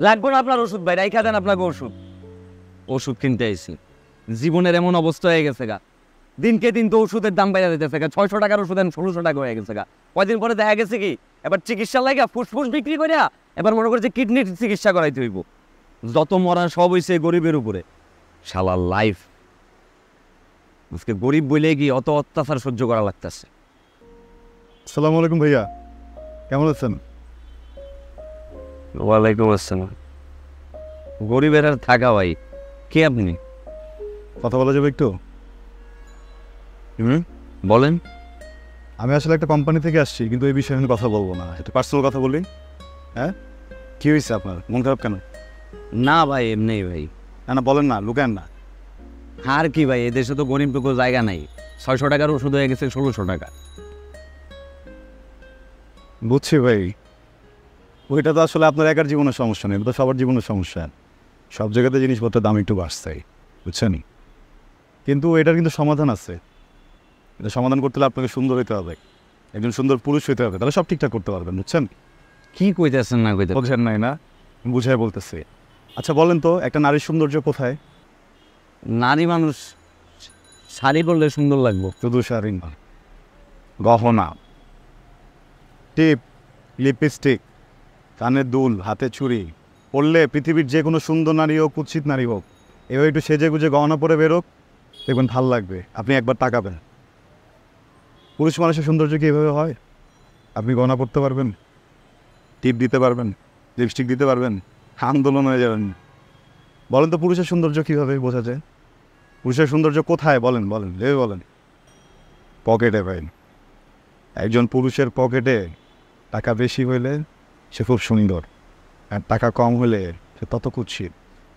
লাগবে না আপনার ওষুধ ভাই, রাইখা দেন আপনাকে ওষুধ। ওষুধ কিনতে আইছি, জীবনের এমন অবস্থা হয়ে গেছে গা, দিনকে দিন তো ওষুধের দাম বাইরে দিতেছে গা। 600 টাকার ওষুধ 1600 টাকা হয়ে গেছে গা। কয়দিন পরে দেখা গেছে কি এবার চিকিৎসা লাগা ফুসফুস বিক্রি করিয়া এবার মনে করছে কিডনির চিকিৎসা করাইতে হইব। যত মরা সব হইছে গরিবের উপরে। শালা লাইফ আজকে গরিব বলে কি অত অত্যাচার সহ্য করা লাগতেছে। আসসালামু আলাইকুম ভাইয়া, কেমন আছেন? ওয়ালাইকুম আসসালাম। গরিবের আর থাকা ভাই, কে আপনি? কথা বলা যাবে একটু? বলেন। আমি আসলে একটা কোম্পানি থেকে আসছি, কিন্তু এই বিষয়ে আমি কথা বলবো না, একটা পার্সোনাল কথা বলি। হ্যাঁ, কী হয়েছে আপনার? মন খারাপ কেন? না ভাই, এমনি ভাই। না না, বলেন না, লুকেন না। আর কি ভাই, এদেশে তো গরিবটুকু জায়গা নাই। 600 টাকার ওষুধ হয়ে গেছে 1600 টাকা। বুঝছি ভাই, ওইটা তো আসলে আপনার একার জীবনের সমস্যা নেই, এটা তো সবার জীবনের সমস্যা। সব জায়গাতে জিনিসপত্রের দাম একটু বাড়ছে, বুঝছেন? কিন্তু এটার কিন্তু সমাধান আছে। এটা সমাধান করতে হলে আপনাকে সুন্দর হইতে হবে, একজন সুন্দর পুরুষ হইতে হবে, তাহলে সব ঠিকঠাক করতে পারবেন, বুঝছেন? কি কইতেছেন না কইতে বুঝছেন নাই না? বুঝাই বলতেছি। আচ্ছা বলেন তো, একটা নারীর সৌন্দর্য কোথায়? নারী মানুষ শাড়ি পরলে সুন্দর লাগবো। শুধু শাড়ি না, গহনা, টিপ, লিপস্টিক, কানের দুল, হাতে চুড়ি পরলে পৃথিবীর যে কোনো সুন্দর নারী হোক, কুৎসিত নারী হোক, এভাবে একটু সেজে গুজে গহনা পরে বেরোক, দেখবেন ভাল লাগবে। আপনি একবার তাকাবেন, পুরুষ মানুষের সৌন্দর্য কি এভাবে হয়? আপনি গহনা পরতে পারবেন, টিপ দিতে পারবেন, লিপস্টিক দিতে পারবেন, আন্দোলন হয়ে যাবেন। বলেন তো, পুরুষের সৌন্দর্য কীভাবে বোঝা যায়? পুরুষের সৌন্দর্য কোথায় বলেন? বলেন, ভেবে বলেন। পকেটে ভাই, একজন পুরুষের পকেটে টাকা বেশি হইলে সে খুব সুন্দর, আর টাকা কম হলে সে তত কুৎসিত।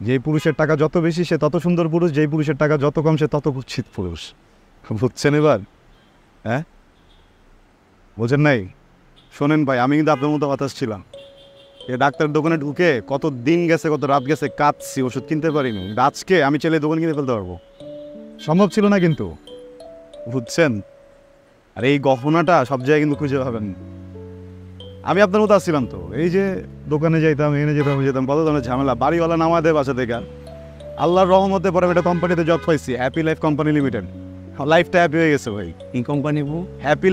যেই পুরুষের টাকা যত বেশি সে তত সুন্দর পুরুষ, যেই পুরুষের টাকা যত কম সে তত কুৎসিত পুরুষ। বুঝছেন এবার? হ্যাঁ, বোঝেন নাই? শোনেন ভাই, আমি কিন্তু আপনার মতো হতাশ ছিলাম। এই ডাক্তারের দোকানে ঢুকে কত দিন গেছে, কত রাত গেছে, কাঁদছি, ওষুধ কিনতে পারিনি। আজকে আমি চাইলে দোকান কিনে ফেলতে পারবো, সম্ভব ছিল না কিন্তু, বুঝছেন? আর এই গহনাটা সব জায়গায় কিন্তু খুঁজে পাবেন। আমি আপনার মতো আসছিলাম তো, এই যে দোকানে যাইতাম, এনে যেতাম, কত ধরনের ঝামেলা, বাড়িওয়ালা নামা দেয় বাসা থেকে। আল্লাহর রহমতে পরে একটা কোম্পানিতে জব পাইছি, হ্যাপি লাইফ কোম্পানি লিমিটেড। লাইফটা হ্যাপি হয়ে গেছে ভাই। কি company? Happy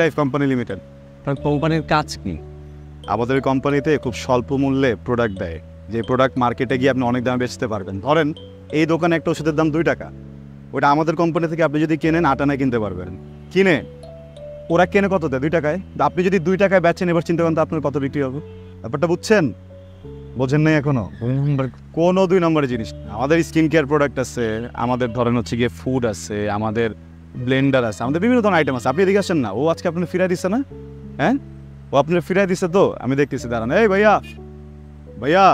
life company limited. কোম্পানির কাজ কি? আমাদের কোম্পানিতে খুব স্বল্প মূল্যে প্রোডাক্ট দেয়, যে প্রোডাক্ট মার্কেটে গিয়ে আপনি অনেক দামে বেচতে পারবেন। ধরেন এই দোকানে একটা ওষুধের দাম 2 টাকা, ওটা আমাদের কোম্পানি থেকে আপনি যদি কেনেন 8 আনায় কিনতে পারবেন। কিনে ওরা কেনে কত দেয়? 2 টাকায়। আপনি যদি 2 টাকায় বেচেন, এবার চিন্তা করেন তো আপনার কত বিক্রি হবে। ব্যাপারটা বুঝছেন? বোঝেন নাই এখনো? কোনো 2 নম্বরের জিনিস। আমাদের স্কিন কেয়ার প্রোডাক্ট আছে, আমাদের ধরেন হচ্ছে গিয়ে ফুড আছে, আমাদের ব্লেন্ডার আছে, আমাদের বিভিন্ন ধরনের আইটেম আছে। আপনি এদিকে আসেন না, ও আজকে আপনার ফিরাই দিচ্ছে না? হ্যাঁ, ও আপনার ফিরাই দিচ্ছে তো, আমি দেখতেছি, দাঁড়ান। এই ভাইয়া, ভাইয়া,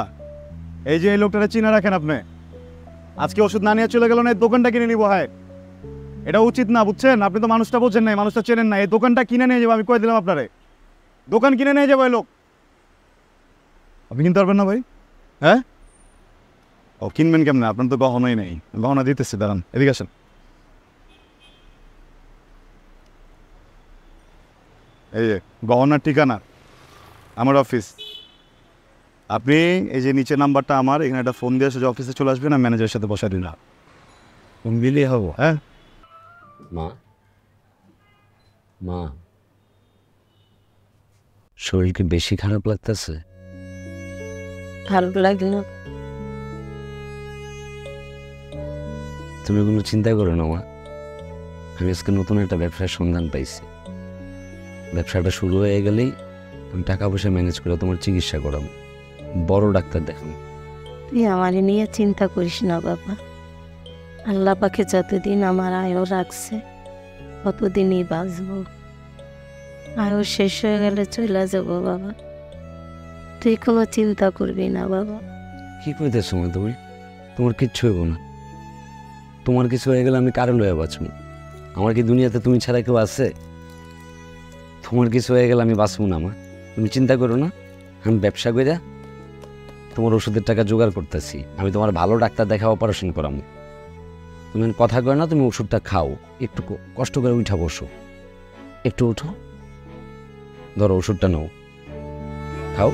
এই যে এই লোকটারে চিনে রাখেন আপনি, আজকে ওষুধ না নিয়ে চলে গেল না, এই দোকানটা কিনে নিবো। হ্যাঁ, এটা উচিত না, বুঝছেন? আপনি তো মানুষটা বোঝেন নাই, মানুষটা চেনেন না। এই দোকানটা কিনে নিয়ে যাবো, আমি কয়ে দিলাম আপনারে, দোকান কিনে নিয়ে যাবো। এই লোক আপনি কিনতে পারবেন না ভাই? হ্যাঁ, ও কিনবেন কেমনে? আপনার তো গহনাই নেই। গহনা দিতেছি, দাঁড়ান, এদিকে আসেন। এই যে গহনার ঠিকানা, আমার অফিস। আপনি এই যে নিচে নাম্বারটা আমার, এখানে একটা ফোন দিয়ে এসে অফিসে চলে আসবেন, আর ম্যানেজারের সাথে বসা দিন। ফোন দিলেই হবো? হ্যাঁ। মা, মা, শরীর কি বেশি খারাপ লাগতেছে? ভালো লাগে না। তুমি কোনো চিন্তা করো না মা, আমি আজকে নতুন একটা ব্যবসার সন্ধান পাইছি। ব্যবসাটা শুরু হয়ে গেলেই আমি টাকা পয়সা ম্যানেজ করে তোমার চিকিৎসা করাবো, বড় ডাক্তার দেখাবো। তুই আমার নিয়ে চিন্তা করিস না বাবা, আল্লাহ পাকে যতদিন আমার আয়ু রাখছে ততদিনই বাঁচবো। আয়ু শেষ হয়ে গেলে চলে যাবো বাবা, তুই কোনো চিন্তা করবি না বাবা। কি কইতেছো মা তুমি? তোমার কিচ্ছু হইব না। তোমার কিছু হয়ে গেলে আমি কারো লয়ে বাঁচবো? আমার কি দুনিয়াতে তুমি ছাড়া কেউ আছে? তোমার কিছু হয়ে গেলে আমি বাঁচবো না মা, তুমি চিন্তা করো না। আমি ব্যবসা কইরা তোমার ওষুধের টাকা জোগাড় করতেছি, আমি তোমার ভালো ডাক্তার দেখা অপারেশন করাবো। তুমি কথা কয় না, তুমি ওষুধটা খাও, একটু কষ্ট করে উঠা বসো, একটু উঠো, ধরো ওষুধটা নাও, খাও।